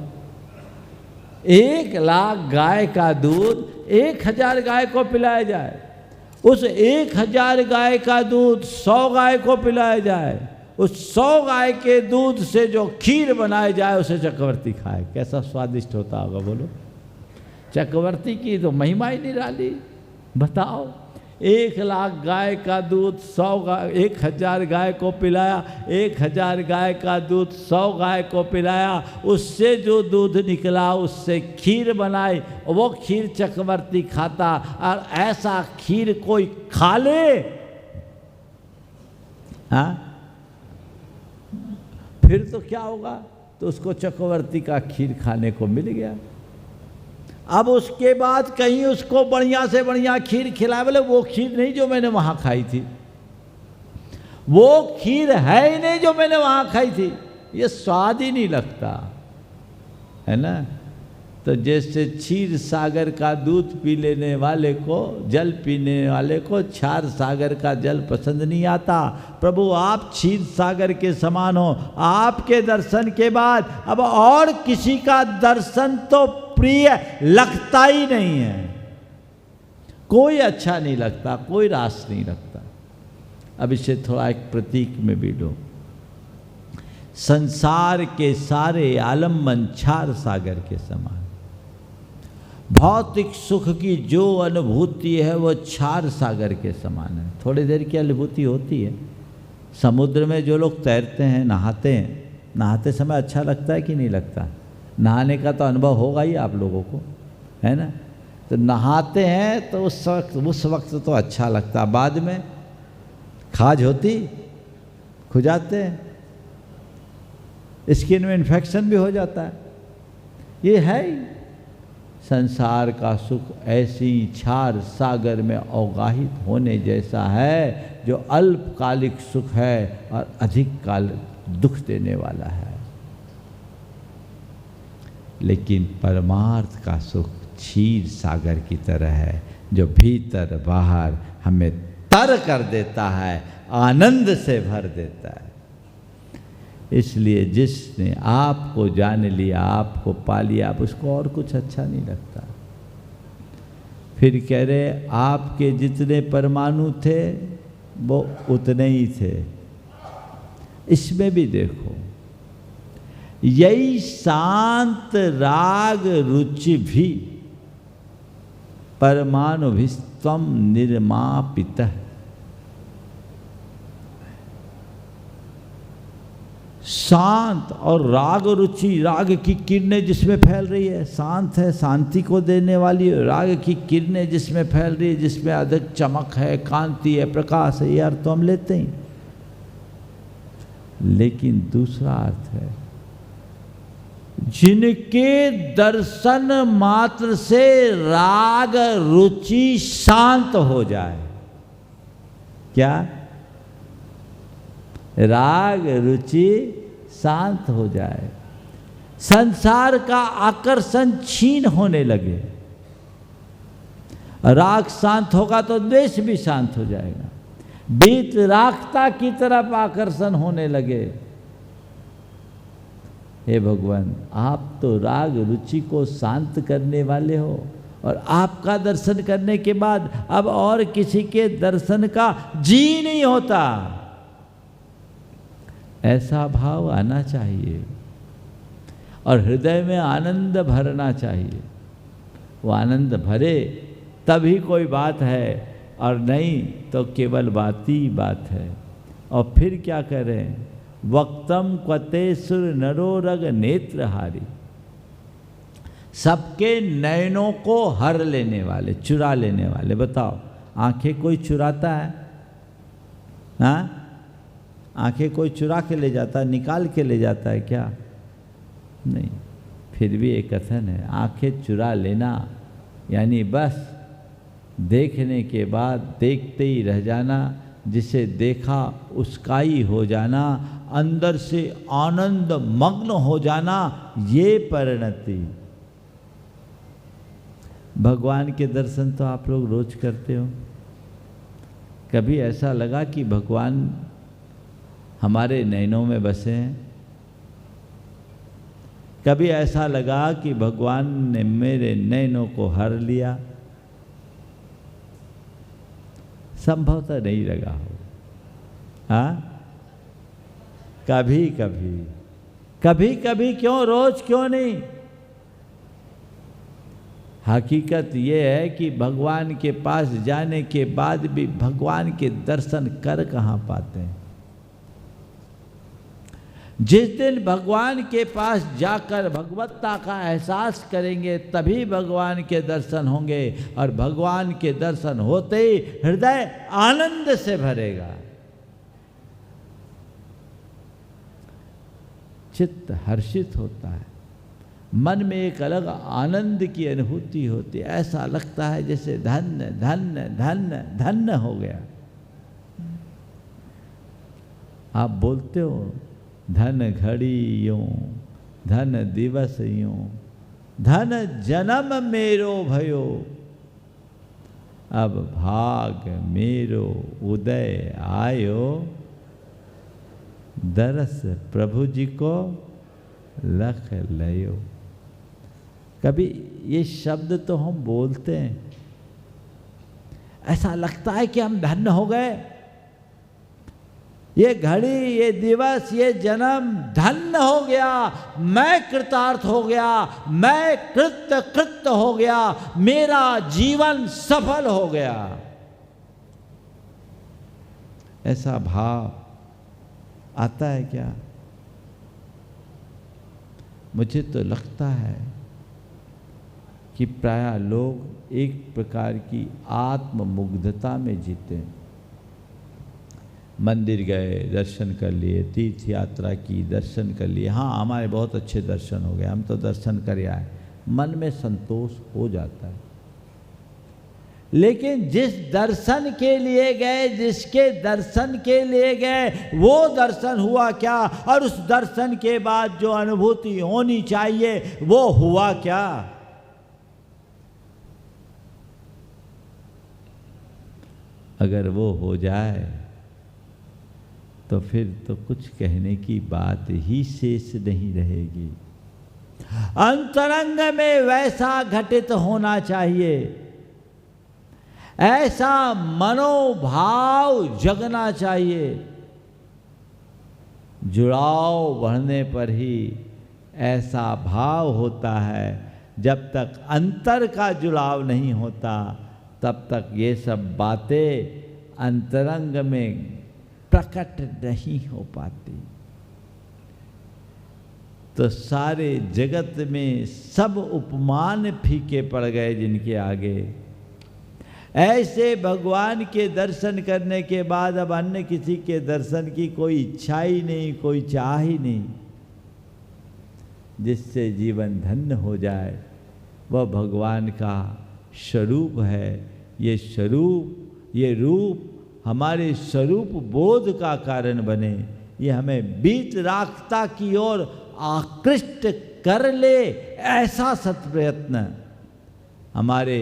1,00,000 गाय का दूध 1,000 गाय को पिलाया जाए, उस 1,000 गाय का दूध 100 गाय को पिलाया जाए, उस 100 गाय के दूध से जो खीर बनाई जाए उसे चक्रवर्ती खाए, कैसा स्वादिष्ट होता होगा बोलो। चक्रवर्ती की तो महिमा ही निराली। बताओ, 1,00,000 गाय का दूध 1,000 गाय को पिलाया, 1,000 गाय का दूध 100 गाय को पिलाया, उससे जो दूध निकला उससे खीर बनाई, वो खीर चक्रवर्ती खाता। और ऐसा खीर कोई खा ले, हाँ, फिर तो क्या होगा? तो उसको चक्रवर्ती का खीर खाने को मिल गया। अब उसके बाद कहीं उसको बढ़िया से बढ़िया खीर खिलाए, बोले वो खीर नहीं जो मैंने वहां खाई थी, वो खीर है ही नहीं जो मैंने वहां खाई थी, ये स्वाद ही नहीं लगता है ना। तो जैसे क्षीर सागर का दूध पी लेने वाले को, जल पीने वाले को क्षार सागर का जल पसंद नहीं आता। प्रभु आप क्षीर सागर के समान हो, आपके दर्शन के बाद अब और किसी का दर्शन तो प्रिय लगता ही नहीं है, कोई अच्छा नहीं लगता, कोई रास नहीं लगता। अब इसे थोड़ा एक प्रतीक में भी लो। संसार के सारे आलम्बन क्षार सागर के समान, भौतिक सुख की जो अनुभूति है वो क्षार सागर के समान है। थोड़ी देर की अनुभूति होती है। समुद्र में जो लोग तैरते हैं, नहाते हैं, नहाते समय अच्छा लगता है कि नहीं लगता? नहाने का तो अनुभव होगा ही आप लोगों को, है ना। तो नहाते हैं तो उस वक्त तो अच्छा लगता, बाद में खाज होती, खुजाते हैं, स्किन में इन्फेक्शन भी हो जाता है। ये है ही संसार का सुख, ऐसी क्षार सागर में अवगाहित होने जैसा है, जो अल्पकालिक सुख है और अधिक काल दुख देने वाला है। लेकिन परमार्थ का सुख क्षीर सागर की तरह है, जो भीतर बाहर हमें तर कर देता है, आनंद से भर देता है। इसलिए जिसने आपको जान लिया, आपको पा लिया, अब उसको और कुछ अच्छा नहीं लगता। फिर कह रहे आपके जितने परमाणु थे वो उतने ही थे। इसमें भी देखो, यही शांत राग रुचि भी परमाणु भिस्त्वम निर्मापितः। शांत और राग रुचि, राग की किरणें जिसमें फैल रही है, शांत है, शांति को देने वाली, राग की किरणें जिसमें फैल रही है, जिसमें अधिक चमक है, कांति है, प्रकाश है, ये अर्थ तो हम लेते हैं। लेकिन दूसरा अर्थ है, जिनके दर्शन मात्र से राग रुचि शांत हो जाए, क्या? राग रुचि शांत हो जाए, संसार का आकर्षण क्षीण होने लगे। राग शांत होगा तो द्वेष भी शांत हो जाएगा। वीतरागता की तरफ आकर्षण होने लगे। हे भगवान, आप तो राग रुचि को शांत करने वाले हो, और आपका दर्शन करने के बाद अब और किसी के दर्शन का जी नहीं होता। ऐसा भाव आना चाहिए और हृदय में आनंद भरना चाहिए। वो आनंद भरे तभी कोई बात है, और नहीं तो केवल बात ही बात है। और फिर क्या करें? वक्तम क्वते सुर नरो रग नेत्रहारी, सबके नयनों को हर लेने वाले, चुरा लेने वाले। बताओ, आंखें कोई चुराता है? हाँ, आंखें कोई चुरा के ले जाता है, निकाल के ले जाता है क्या? नहीं। फिर भी एक कथन है, आंखें चुरा लेना यानी बस देखने के बाद देखते ही रह जाना, जिसे देखा उसका ही हो जाना, अंदर से आनंद मग्न हो जाना, ये परिणति। भगवान के दर्शन तो आप लोग रोज करते हो। कभी ऐसा लगा कि भगवान हमारे नैनों में बसे हैं? कभी ऐसा लगा कि भगवान ने मेरे नैनों को हर लिया? संभवतः नहीं लगा हो। हाँ, कभी कभी, कभी कभी क्यों, रोज क्यों नहीं? हकीकत ये है कि भगवान के पास जाने के बाद भी भगवान के दर्शन कर कहाँ पाते हैं। जिस दिन भगवान के पास जाकर भगवत्ता का एहसास करेंगे तभी भगवान के दर्शन होंगे, और भगवान के दर्शन होते ही हृदय आनंद से भरेगा, चित्त हर्षित होता है, मन में एक अलग आनंद की अनुभूति होती है। ऐसा लगता है जैसे धन्य धन्य धन्य धन्य हो गया। आप बोलते हो, धन घड़ी यूं, धन दिवस यूं, धन जन्म मेरो भयो, अब भाग मेरो उदय आयो, दरस प्रभु जी को लख लयो। कभी ये शब्द तो हम बोलते हैं, ऐसा लगता है कि हम धन्य हो गए। ये घड़ी, ये दिवस, ये जन्म धन्य हो गया, मैं कृतार्थ हो गया, मैं कृत हो गया, मेरा जीवन सफल हो गया। ऐसा भाव आता है क्या? मुझे तो लगता है कि प्रायः लोग एक प्रकार की आत्ममुग्धता में जीते हैं। मंदिर गए, दर्शन कर लिए, तीर्थ यात्रा की, दर्शन कर लिए, हाँ हमारे बहुत अच्छे दर्शन हो गए, हम तो दर्शन कर आए, मन में संतोष हो जाता है। लेकिन जिस दर्शन के लिए गए, जिसके दर्शन के लिए गए, वो दर्शन हुआ क्या? और उस दर्शन के बाद जो अनुभूति होनी चाहिए वो हुआ क्या? अगर वो हो जाए तो फिर तो कुछ कहने की बात ही शेष नहीं रहेगी। अंतरंग में वैसा घटित होना चाहिए, ऐसा मनोभाव जगना चाहिए। जुड़ाव बढ़ने पर ही ऐसा भाव होता है। जब तक अंतर का जुड़ाव नहीं होता तब तक ये सब बातें अंतरंग में प्रकट नहीं हो पाती। तो सारे जगत में सब उपमान फीके पड़ गए जिनके आगे। ऐसे भगवान के दर्शन करने के बाद अब अन्य किसी के दर्शन की कोई इच्छा ही नहीं, कोई चाह ही नहीं। जिससे जीवन धन्य हो जाए वह भगवान का स्वरूप है। ये स्वरूप, ये रूप हमारे स्वरूप बोध का कारण बने, ये हमें वीतरागता की ओर आकृष्ट कर ले, ऐसा सत्प्रयत्न हमारे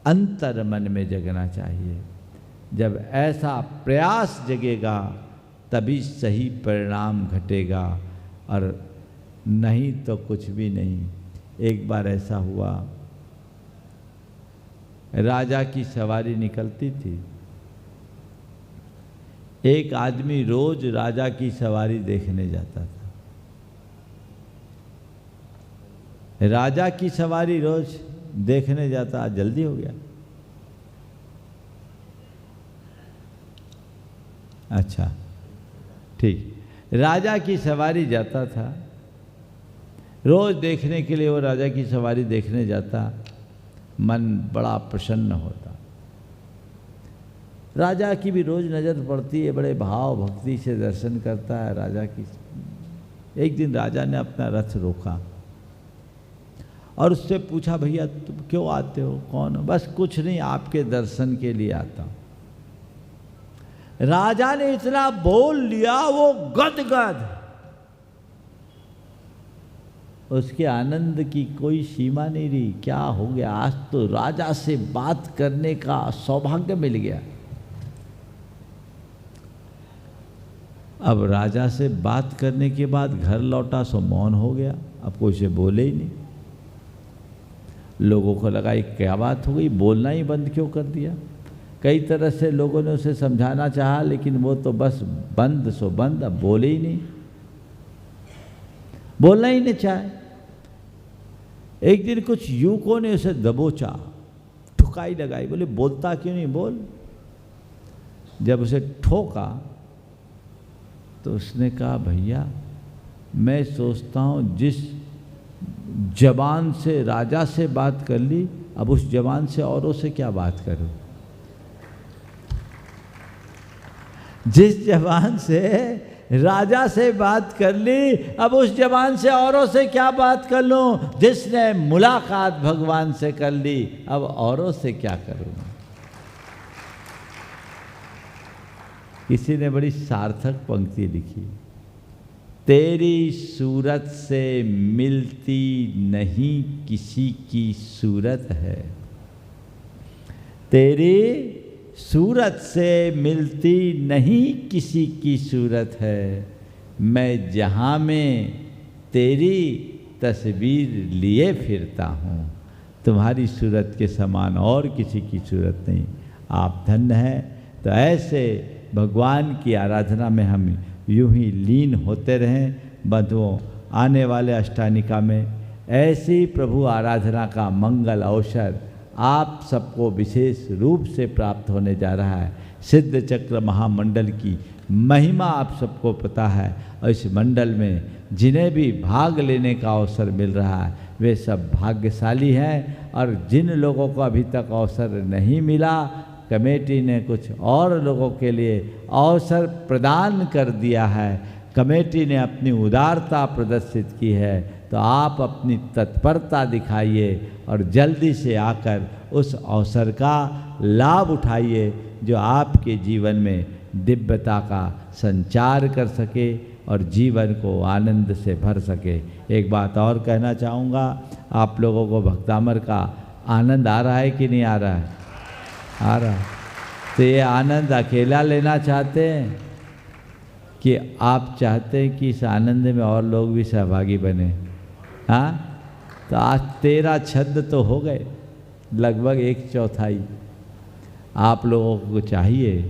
अंतर मन में जगना चाहिए। जब ऐसा प्रयास जगेगा तभी सही परिणाम घटेगा, और नहीं तो कुछ भी नहीं। एक बार ऐसा हुआ, राजा की सवारी निकलती थी। एक आदमी रोज राजा की सवारी देखने जाता था। राजा की सवारी रोज देखने जाता, जल्दी हो गया। अच्छा ठीक, राजा की सवारी जाता था, रोज देखने के लिए वो राजा की सवारी देखने जाता, मन बड़ा प्रसन्न होता। राजा की भी रोज नज़र पड़ती है, बड़े भाव भक्ति से दर्शन करता है राजा की। एक दिन राजा ने अपना रथ रोका और उससे पूछा, भैया तुम क्यों आते हो, कौन हो? बस कुछ नहीं, आपके दर्शन के लिए आता हूँ। राजा ने इतना बोल लिया, वो गदगद, उसके आनंद की कोई सीमा नहीं रही। क्या हो गया, आज तो राजा से बात करने का सौभाग्य मिल गया। अब राजा से बात करने के बाद घर लौटा, सो मौन हो गया, अब कोई से बोले ही नहीं। लोगों को लगा ये क्या बात हो गई, बोलना ही बंद क्यों कर दिया। कई तरह से लोगों ने उसे समझाना चाहा, लेकिन वो तो बस बंद सो बंद, अब बोले ही नहीं, बोलना ही नहीं चाहे। एक दिन कुछ युवकों ने उसे दबोचा, ठुकाई लगाई, बोले बोलता क्यों नहीं, बोल। जब उसे ठोका तो उसने कहा, भैया मैं सोचता हूँ जिस जबान से राजा से बात कर ली, अब उस जबान से औरों से क्या बात करूं। जिस जबान से राजा से बात कर ली, अब उस जबान से औरों से क्या बात कर लूं। जिसने मुलाकात भगवान से कर ली, अब औरों से क्या करूं। किसी ने बड़ी सार्थक पंक्ति लिखी, तेरी सूरत से मिलती नहीं किसी की सूरत है, तेरी सूरत से मिलती नहीं किसी की सूरत है, मैं जहाँ में तेरी तस्वीर लिए फिरता हूँ, तुम्हारी सूरत के समान और किसी की सूरत नहीं, आप धन्य हैं। तो ऐसे भगवान की आराधना में हम यूं ही लीन होते रहें। बंधुओं, आने वाले अष्टानिका में ऐसी प्रभु आराधना का मंगल अवसर आप सबको विशेष रूप से प्राप्त होने जा रहा है। सिद्ध चक्र महामंडल की महिमा आप सबको पता है, और इस मंडल में जिन्हें भी भाग लेने का अवसर मिल रहा है वे सब भाग्यशाली हैं। और जिन लोगों को अभी तक अवसर नहीं मिला, कमेटी ने कुछ और लोगों के लिए अवसर प्रदान कर दिया है। कमेटी ने अपनी उदारता प्रदर्शित की है, तो आप अपनी तत्परता दिखाइए और जल्दी से आकर उस अवसर का लाभ उठाइए जो आपके जीवन में दिव्यता का संचार कर सके और जीवन को आनंद से भर सके। एक बात और कहना चाहूँगा, आप लोगों को भक्तामर का आनंद आ रहा है कि नहीं आ रहा है? आ रहा है। तो ये आनंद अकेला लेना चाहते हैं कि आप चाहते हैं कि इस आनंद में और लोग भी सहभागी बने? हाँ, तो आज 13 छंद तो हो गए, लगभग 1/4। आप लोगों को चाहिए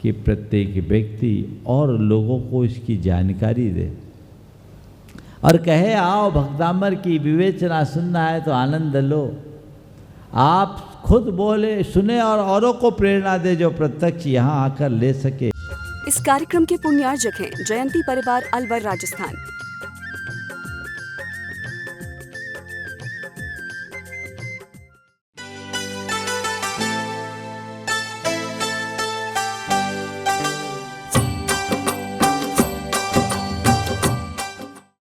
कि प्रत्येक व्यक्ति और लोगों को इसकी जानकारी दे और कहे आओ भक्तामर की विवेचना सुनना है तो आनंद लो। आप खुद बोले सुने और औरों को प्रेरणा दे जो प्रत्यक्ष यहाँ आकर ले सके। इस कार्यक्रम के पुण्यार्जक हैं जयंती परिवार अलवर राजस्थान।